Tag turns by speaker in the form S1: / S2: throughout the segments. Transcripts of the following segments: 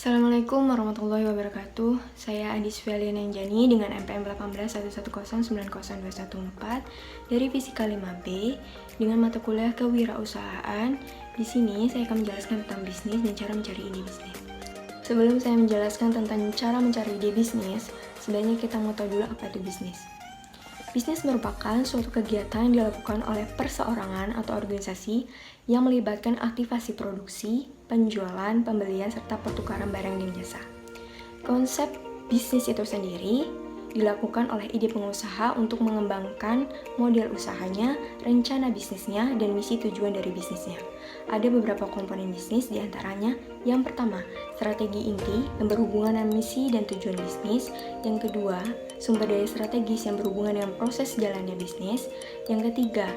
S1: Assalamualaikum warahmatullahi wabarakatuh. Saya Adis Fialiana Anjani dengan NPM 1811010214 dari Fisika 5B dengan mata kuliah Kewirausahaan. Di sini saya akan menjelaskan tentang bisnis dan cara mencari ide bisnis. Sebelum saya menjelaskan tentang cara mencari ide bisnis, sebaiknya kita mau tahu dulu apa itu bisnis. Bisnis merupakan suatu kegiatan yang dilakukan oleh perseorangan atau organisasi yang melibatkan aktivasi produksi, penjualan, pembelian, serta pertukaran barang dan jasa. Konsep bisnis itu sendiri dilakukan oleh ide pengusaha untuk mengembangkan model usahanya, rencana bisnisnya, dan misi tujuan dari bisnisnya. Ada beberapa komponen bisnis diantaranya. Yang pertama, strategi inti yang berhubungan dengan misi dan tujuan bisnis. Yang kedua, sumber daya strategis yang berhubungan dengan proses jalannya bisnis. Yang ketiga,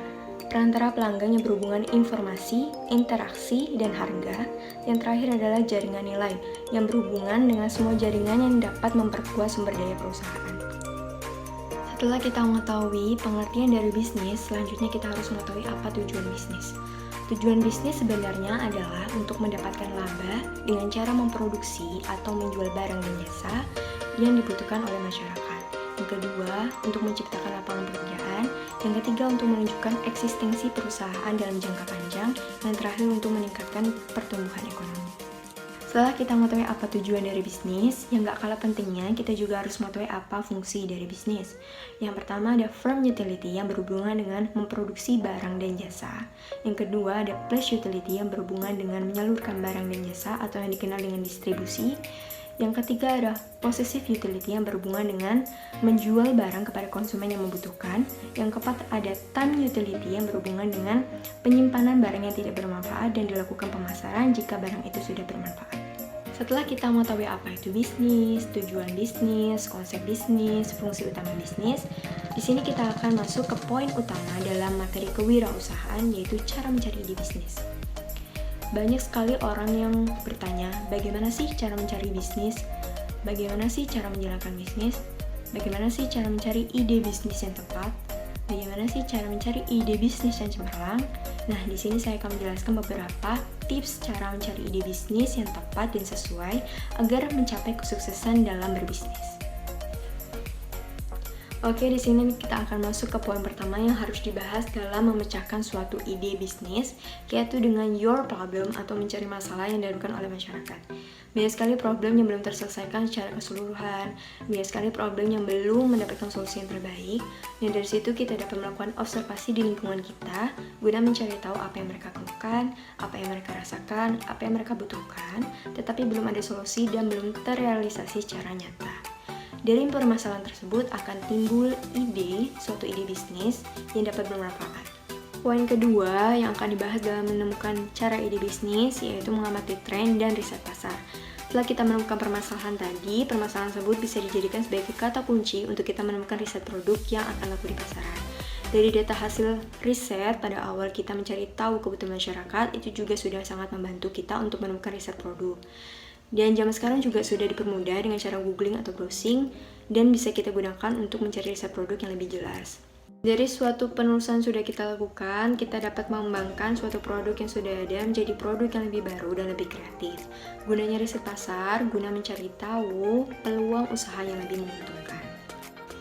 S1: perantara pelanggan yang berhubungan informasi, interaksi, dan harga. Yang terakhir adalah jaringan nilai yang berhubungan dengan semua jaringan yang dapat memperkuat sumber daya perusahaan. Setelah kita mengetahui pengertian dari bisnis, selanjutnya kita harus mengetahui apa tujuan bisnis. Tujuan bisnis sebenarnya adalah untuk mendapatkan laba dengan cara memproduksi atau menjual barang dan jasa yang dibutuhkan oleh masyarakat. Yang kedua, untuk menciptakan lapangan pekerjaan. Yang ketiga, untuk menunjukkan eksistensi perusahaan dalam jangka panjang. Yang terakhir, untuk meningkatkan pertumbuhan ekonomi. Setelah kita mengetahui apa tujuan dari bisnis, yang gak kalah pentingnya, kita juga harus mengetahui apa fungsi dari bisnis. Yang pertama ada firm utility yang berhubungan dengan memproduksi barang dan jasa. Yang kedua ada place utility yang berhubungan dengan menyalurkan barang dan jasa atau yang dikenal dengan distribusi. Yang ketiga ada possessive utility yang berhubungan dengan menjual barang kepada konsumen yang membutuhkan. Yang keempat ada time utility yang berhubungan dengan penyimpanan barang yang tidak bermanfaat dan dilakukan pemasaran jika barang itu sudah bermanfaat. Setelah kita mengetahui apa itu bisnis, tujuan bisnis, konsep bisnis, fungsi utama bisnis, di sini kita akan masuk ke poin utama dalam materi kewirausahaan, yaitu cara mencari ide bisnis. Banyak sekali orang yang bertanya, bagaimana sih cara mencari bisnis? Bagaimana sih cara menjalankan bisnis? Bagaimana sih cara mencari ide bisnis yang tepat? Bagaimana sih cara mencari ide bisnis yang cemerlang? Nah, di sini saya akan menjelaskan beberapa tips cara mencari ide bisnis yang tepat dan sesuai agar mencapai kesuksesan dalam berbisnis. Oke, di sini kita akan masuk ke poin pertama yang harus dibahas dalam memecahkan suatu ide bisnis, yaitu dengan your problem atau mencari masalah yang dilakukan oleh masyarakat. Banyak sekali problem yang belum terselesaikan secara keseluruhan, banyak sekali problem yang belum mendapatkan solusi yang terbaik, dan dari situ kita dapat melakukan observasi di lingkungan kita, guna mencari tahu apa yang mereka keluhkan, apa yang mereka rasakan, apa yang mereka butuhkan, tetapi belum ada solusi dan belum terrealisasi secara nyata. Dari permasalahan tersebut akan timbul suatu ide bisnis yang dapat bermanfaat. Poin kedua yang akan dibahas dalam menemukan cara ide bisnis yaitu mengamati tren dan riset pasar. Setelah kita menemukan permasalahan tadi, permasalahan tersebut bisa dijadikan sebagai kata kunci untuk kita menemukan riset produk yang akan laku di pasaran. Dari data hasil riset pada awal kita mencari tahu kebutuhan masyarakat, itu juga sudah sangat membantu kita untuk menemukan riset produk. Dan zaman sekarang juga sudah dipermudah dengan cara googling atau browsing dan bisa kita gunakan untuk mencari riset produk yang lebih jelas. Dari suatu penelusuran sudah kita lakukan, kita dapat mengembangkan suatu produk yang sudah ada menjadi produk yang lebih baru dan lebih kreatif. Gunanya riset pasar, guna mencari tahu peluang usaha yang lebih menguntungkan.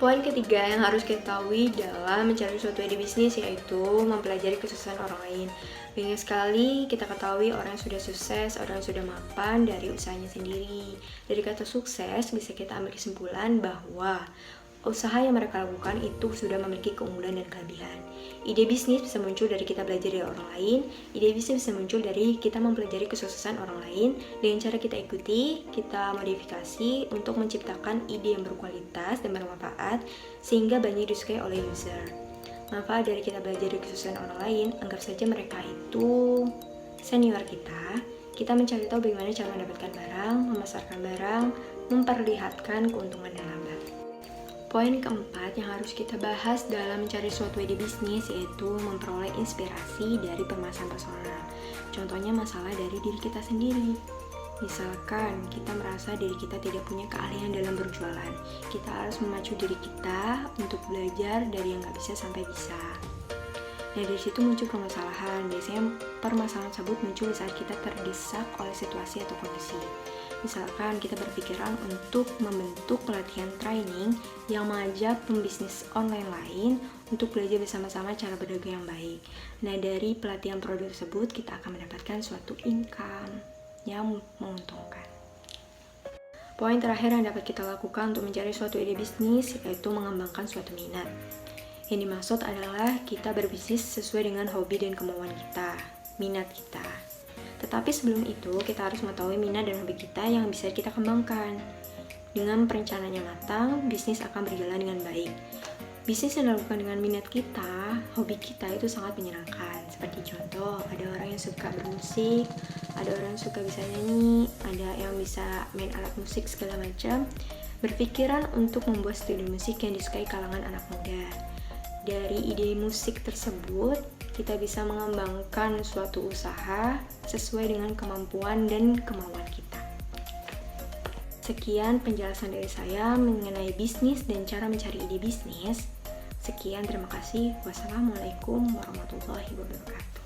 S1: Poin ketiga yang harus kita ketahui dalam mencari suatu ide bisnis yaitu mempelajari kesuksesan orang lain. Banyak sekali kita ketahui orang yang sudah sukses, orang yang sudah mapan dari usahanya sendiri. Dari kata sukses bisa kita ambil kesimpulan bahwa usaha yang mereka lakukan itu sudah memiliki keunggulan dan kelebihan. Ide bisnis bisa muncul dari kita belajar dari orang lain. Ide bisnis bisa muncul dari kita mempelajari kesuksesan orang lain. Dengan cara kita ikuti, kita modifikasi untuk menciptakan ide yang berkualitas dan bermanfaat sehingga banyak disukai oleh user. Manfaat dari kita belajar dari kesuksesan orang lain, anggap saja mereka itu senior kita. Kita mencari tahu bagaimana cara mendapatkan barang, memasarkan barang, memperlihatkan keuntungan dan laba. Poin keempat yang harus kita bahas dalam mencari suatu ide bisnis yaitu memperoleh inspirasi dari permasalahan personal. Contohnya masalah dari diri kita sendiri. Misalkan kita merasa diri kita tidak punya keahlian dalam berjualan, kita harus memacu diri kita untuk belajar dari yang gak bisa sampai bisa. Nah, dari situ muncul permasalahan. Biasanya permasalahan tersebut muncul saat kita terdesak oleh situasi atau kondisi. Misalkan kita berpikiran untuk membentuk pelatihan training yang mengajak pembisnis online lain untuk belajar bersama-sama cara berdagang yang baik. Nah, dari pelatihan produk tersebut kita akan mendapatkan suatu income yang menguntungkan. Poin terakhir yang dapat kita lakukan untuk mencari suatu ide bisnis yaitu mengembangkan suatu minat. Yang dimaksud adalah kita berbisnis sesuai dengan hobi dan kemauan kita, minat kita. Tetapi sebelum itu, kita harus mengetahui minat dan hobi kita yang bisa kita kembangkan. Dengan perencanaannya matang, bisnis akan berjalan dengan baik. Bisnis yang dilakukan dengan minat kita, hobi kita itu sangat menyenangkan. Seperti contoh, ada orang yang suka bermusik, ada orang yang suka bisa nyanyi, ada yang bisa main alat musik segala macam. Berpikiran untuk membuat studio musik yang disukai kalangan anak muda. Dari ide musik tersebut, kita bisa mengembangkan suatu usaha sesuai dengan kemampuan dan kemauan kita. Sekian penjelasan dari saya mengenai bisnis dan cara mencari ide bisnis. Sekian, terima kasih. Wassalamualaikum warahmatullahi wabarakatuh.